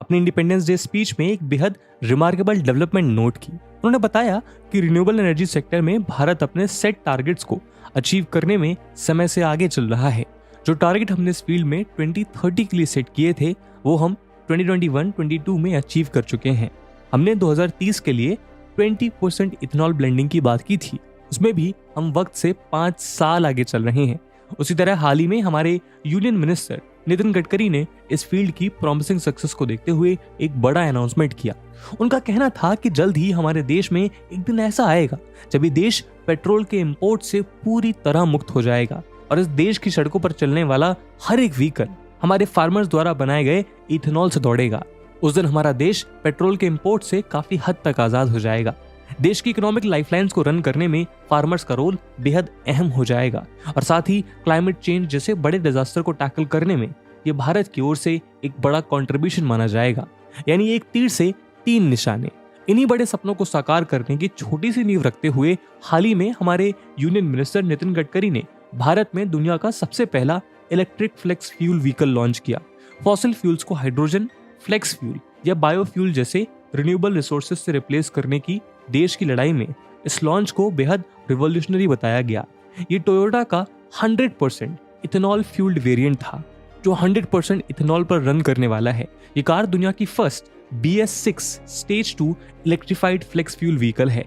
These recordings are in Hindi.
अपने इंडिपेंडेंस डे स्पीच में एक बेहद रिमार्केबल डेवलपमेंट नोट की। उन्होंने बताया कि रिन्यूएबल एनर्जी सेक्टर में भारत अपने सेट टारगेट्स को अचीव करने में समय से आगे चल रहा है। जो टारगेट हमने इस फील्ड में 2030 के लिए सेट किए थे वो हम 2021-22 में अचीव कर चुके हैं। हमने 2030 के लिए 20% इथेनॉल ब्लेंडिंग की बात की थी, उसमें भी हम वक्त से 5 साल आगे चल रहे हैं। उसी तरह हाल ही में हमारे यूनियन मिनिस्टर नितिन गडकरी ने इस फील्ड की प्रॉमिसिंग सक्सेस को देखते हुए एक बड़ा अनाउंसमेंट किया। उनका कहना था कि जल्द ही हमारे देश में एक दिन ऐसा आएगा जब ये देश पेट्रोल के इंपोर्ट से पूरी तरह मुक्त हो जाएगा और इस देश की सड़कों पर चलने वाला हर एक व्हीकल हमारे फार्मर्स द्वारा बनाए गए इथेनॉल से दौड़ेगा। उस दिन हमारा देश पेट्रोल के इंपोर्ट से काफी हद तक आजाद हो जाएगा। देश की इकोनॉमिक लाइफलाइंस को रन करने में फार्मर्स का रोल बेहद अहम हो जाएगा और साथ ही क्लाइमेट चेंज जैसे बड़े डिजास्टर को टैकल करने में ये भारत की ओर से एक बड़ा कंट्रीब्यूशन माना जाएगा। यानी एक तीर से 3 निशाने। इन्हीं बड़े सपनों को साकार करने की छोटी सी नींव रखते हुए हाल ही में हमारे यूनियन मिनिस्टर नितिन गडकरी ने भारत में दुनिया का सबसे पहला electric flex fuel vehicle launch किया। फॉसिल फ्यूल्स को हाइड्रोजन, फ्लेक्स फ्यूल या बायोफ्यूल जैसे रिन्यूएबल रिसोर्सेज से रिप्लेस करने की देश की लड़ाई में इस लॉन्च को बेहद रिवॉल्यूशनरी बताया गया। ये टोयोटा का 100% इथेनॉल फ्यूल्ड वेरिएंट था जो 100% इथेनॉल पर रन करने वाला है। ये कार दुनिया की first BS6 stage 2 electrified flex fuel vehicle है।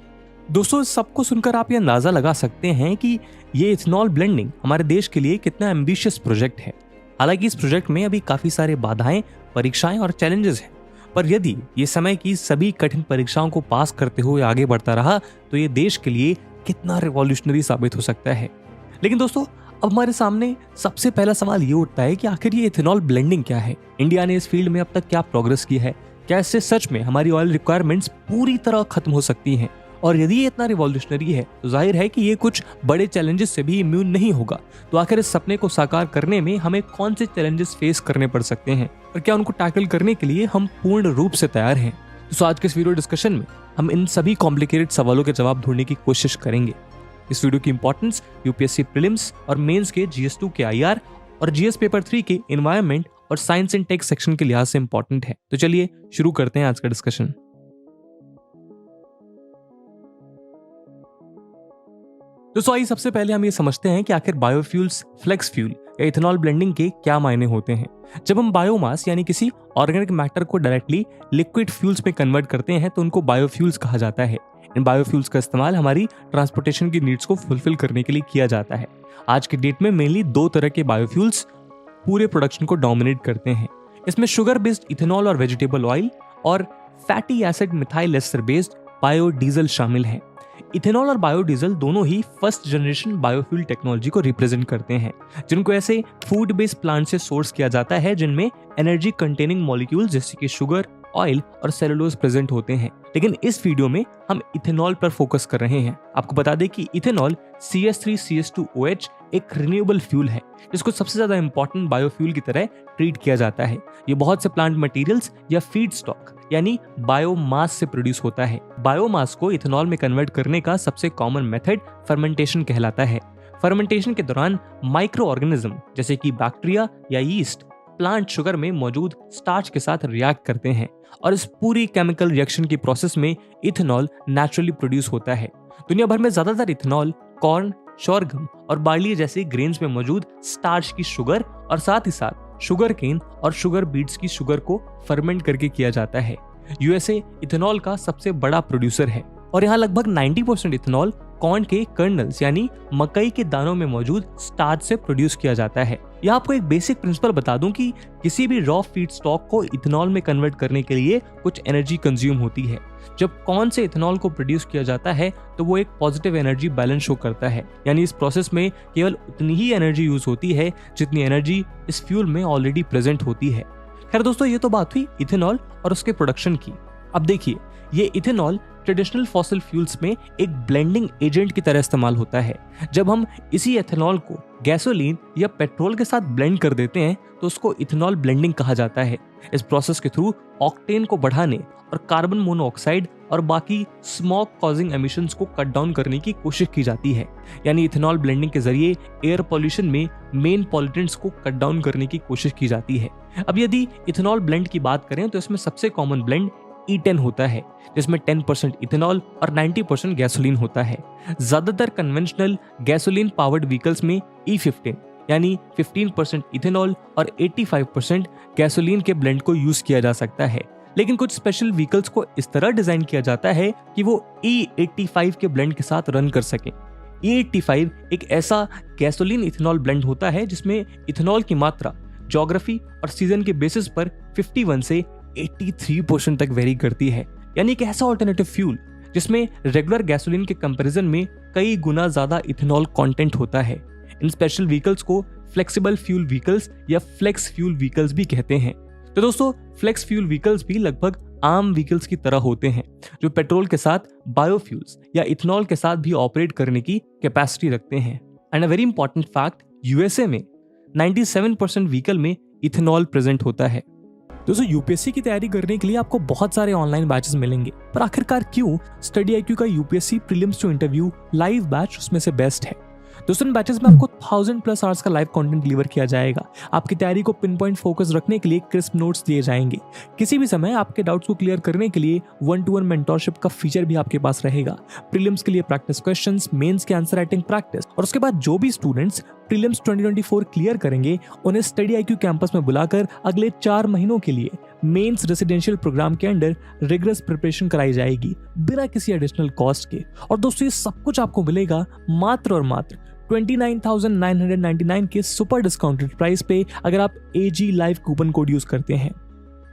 दोस्तों, सबको सुनकर आप ये अंदाजा लगा सकते हैं कि ये इथेनॉल ब्लेंडिंग हमारे देश के लिए कितना एम्बिशियस प्रोजेक्ट है। हालांकि इस प्रोजेक्ट में अभी काफी सारे बाधाएं, परीक्षाएं और चैलेंजेस हैं, पर यदि ये समय की सभी कठिन परीक्षाओं को पास करते हुए आगे बढ़ता रहा तो ये देश के लिए कितना रिवॉल्यूशनरी साबित हो सकता है। लेकिन दोस्तों, अब हमारे सामने सबसे पहला सवाल ये उठता है कि आखिर ये इथेनॉल ब्लेंडिंग क्या है? इंडिया ने इस फील्ड में अब तक क्या प्रोग्रेस की है? क्या इससे सच में हमारी ऑयल रिक्वायरमेंट्स पूरी तरह खत्म हो सकती हैं? और यदि ये इतना रिवॉल्यूशनरी है तो जाहिर है कि ये कुछ बड़े चैलेंजेस से भी इम्यून नहीं होगा। तो आखिर इस सपने को साकार करने में हमें कौन से चैलेंजेस फेस करने पड़ सकते हैं और क्या उनको टैकल करने के लिए हम पूर्ण रूप से तैयार हैं? तो आज के इस वीडियो डिस्कशन में हम इन सभी कॉम्प्लिकेटेड सवालों के जवाब ढूंढने की कोशिश करेंगे। इस वीडियो की इंपॉर्टेंस यूपीएससी प्रीलिम्स और मेंस के GS2 के IR और GS पेपर 3 के एनवायरनमेंट और साइंस एंड टेक सेक्शन के लिहाज से इंपॉर्टेंट है। तो चलिए शुरू करते हैं आज का डिस्कशन। दोस्तों, आइए सबसे पहले हम ये समझते हैं कि आखिर बायोफ्यूल्स, फ्लेक्स फ्यूल या इथेनॉल ब्लेंडिंग के क्या मायने होते हैं। जब हम बायोमास यानी किसी ऑर्गेनिक मैटर को डायरेक्टली लिक्विड फ्यूल्स में कन्वर्ट करते हैं तो उनको बायोफ्यूल्स कहा जाता है। इन बायोफ्यूल्स का इस्तेमाल हमारी ट्रांसपोर्टेशन की नीड्स को फुलफिल करने के लिए किया जाता है। आज के डेट में मेनली 2 तरह के बायोफ्यूल्स पूरे प्रोडक्शन को डोमिनेट करते हैं। इसमें शुगर बेस्ड इथेनॉल और वेजिटेबल ऑयल और fatty acid methyl ester based biodiesel शामिल हैं। इथेनॉल और बायोडीजल दोनों ही फर्स्ट जनरेशन बायोफ्यूल टेक्नोलॉजी को रिप्रेजेंट करते हैं, जिनको ऐसे फूड बेस्ड प्लांट से सोर्स किया जाता है जिनमें एनर्जी कंटेनिंग मॉलिक्यूल्स जैसे कि शुगर, ऑयल और सेलुलोज प्रेजेंट होते हैं। लेकिन इस वीडियो में हम इथेनॉल पर फोकस कर रहे हैं। आपको बता दें कि इथेनॉल CH3CH2OH एक रिन्यूएबल फ्यूल है जिसको सबसे ज्यादा इंपॉर्टेंट बायोफ्यूल की तरह ट्रीट किया जाता है। ये बहुत से प्लांट मटेरियल्स या फीड स्टॉक यानी बायोमास से प्रोड्यूस होता है। बायोमास को इथेनॉल में कन्वर्ट करने का सबसे कॉमन मेथड फर्मेंटेशन कहलाता है। फर्मेंटेशन के दौरान माइक्रो ऑर्गेनिज्म जैसे कि बैक्टीरिया या यीस्ट प्लांट शुगर में मौजूद स्टार्च के साथ रिएक्ट करते हैं और इस पूरी केमिकल रिएक्शन की प्रोसेस में इथेनॉल नेचुरली प्रोड्यूस होता है। दुनिया भर में ज्यादातर इथेनॉल कॉर्न, शोरगम और बार्ली जैसे ग्रेन्स में मौजूद स्टार्च की शुगर और साथ ही साथ शुगर केन और शुगर बीट्स की शुगर को फर्मेंट करके किया जाता है। USA इथेनॉल का सबसे बड़ा प्रोड्यूसर है और यहाँ लगभग 90% इथेनॉल कॉर्न के कर्नल्स यानी मकई के दानों में मौजूद स्टार्च से प्रोड्यूस किया जाता है। यहाँ आपको एक बेसिक प्रिंसिपल बता दूं कि किसी भी रॉ फीड स्टॉक को इथेनॉल में कन्वर्ट करने के लिए कुछ एनर्जी कंज्यूम होती है। जब कॉर्न से इथेनॉल को प्रोड्यूस किया जाता है तो वो एक पॉजिटिव एनर्जी बैलेंस शो करता है, यानी इस प्रोसेस में केवल उतनी ही एनर्जी यूज होती है जितनी एनर्जी इस फ्यूल में ऑलरेडी प्रेजेंट होती है। खैर दोस्तों, ये तो बात हुई इथेनॉल और उसके प्रोडक्शन की। अब देखिए, ये इथेनॉल ट्रेडिशनल फॉसिल फ्यूल्स में एक ब्लेंडिंग एजेंट की तरह इस्तेमाल होता है। जब हम इसी एथेनॉल को गैसोलीन या पेट्रोल के साथ ब्लेंड कर देते हैं तो उसको इथेनॉल ब्लेंडिंग कहा जाता है। इस प्रोसेस के थ्रू ऑक्टेन को बढ़ाने और कार्बन मोनोऑक्साइड और बाकी स्मोक कॉजिंग एमिशंस को कट डाउन करने की कोशिश की जाती है। यानी इथेनॉल ब्लेंडिंग के जरिए एयर पॉल्यूशन में मेन पॉल्यूटेंट्स को कट डाउन करने की कोशिश की जाती है। अब यदि इथेनॉल ब्लेंड की बात करें तो इसमें सबसे कॉमन ब्लेंड E10 होता है, जिसमें 10% इथेनॉल और 90% गैसोलीन होता है। ज्यादातर कन्वेंशनल गैसोलीन पावर्ड व्हीकल्स में E15 यानी 15% इथेनॉल और 85% गैसोलीन के ब्लेंड को यूज किया जा सकता है, लेकिन कुछ स्पेशल व्हीकल्स को इस तरह डिजाइन किया जाता है कि वो E85 के ब्लेंड के साथ रन कर सकें। E85 एक ऐसा गैसोलीन इथेनॉल ब्लेंड होता है जिसमें इथेनॉल की मात्रा ज्योग्राफी और सीजन के बेसिस पर 51 से 83% तक वेरी करती है, यानी एक ऐसा ऑल्टरनेटिव फ्यूल जिसमें रेगुलर गैसोलीन के कंपैरिजन में कई गुना ज्यादा इथेनॉल कंटेंट होता है। इन स्पेशल व्हीकल्स को फ्लेक्सिबल फ्यूल व्हीकल्स या फ्लेक्स फ्यूल व्हीकल्स भी कहते हैं। तो दोस्तों, फ्लेक्स फ्यूल व्हीकल्स भी लगभग आम व्हीकल्स की तरह होते हैं, जो पेट्रोल के साथ बायोफ्यूल्स या इथेनॉल के साथ भी ऑपरेट करने की कैपेसिटी रखते हैं। And a very important fact, USA में 97% व्हीकल में इथेनॉल प्रेजेंट होता है। दोस्तों, यूपीएससी की तैयारी करने के लिए आपको बहुत सारे ऑनलाइन बैचेस मिलेंगे, पर आखिरकार क्यों स्टडी IQ का UPSC prelims to interview live batch उसमें से बेस्ट है। दोस्तों, इन बैचेस में आपको 1000+ आवर्स का लाइव कंटेंट डिलीवर किया जाएगा। आपकी तैयारी को पिन पॉइंट फोकस रखने के लिए क्रिस्प नोट्स दिए जाएंगे। किसी भी समय आपके डाउट्स को क्लियर करने के लिए 1-to-1 मेंटोरशिप का फीचर भी आपके पास रहेगा। प्रीलिम्स के लिए प्रैक्टिस क्वेश्चंस, मेंस के आंसर राइटिंग प्रैक्टिस, और उसके बाद जो भी स्टूडेंट्स प्रीलिम्स 2024 क्लियर करेंगे उन्हें स्टडी IQ कैंपस में बुलाकर अगले 4 महीनों के लिए मेंस रेसिडेंशियल प्रोग्राम के अंडर रिगरस प्रिपरेशन कराई जाएगी बिना किसी एडिशनल कॉस्ट के। और दोस्तों, ये सब कुछ आपको मिलेगा मात्र और मात्र 29,999 के सुपर डिस्काउंटेड प्राइस पे, अगर आप AG live coupon code use करते हैं।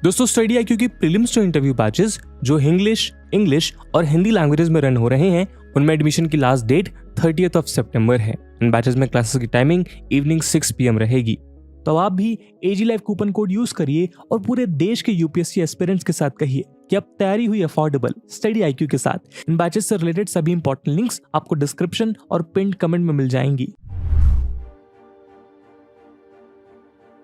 दोस्तों, स्टडी IQ की प्रीलिम्स टू इंटरव्यू बैचेस जो इंग्लिश और हिंदी लैंग्वेजेस में रन हो रहे हैं, उनमें एडमिशन की लास्ट डेट 30th सितंबर है। इन बैचेस में क्लासेस की टाइमिंग इवनिंग 6 PM रहेगी। तो आप भी AG live coupon code use करिए और पूरे देश के यूपीएससी एस्पिरेंट्स के साथ कहिए कि अब तैयारी हुई अफोर्डेबल स्टडी IQ के साथ। इन बैचेस से रिलेटेड सभी इंपॉर्टेंट लिंक्स आपको डिस्क्रिप्शन और पिन कमेंट में मिल जाएंगी।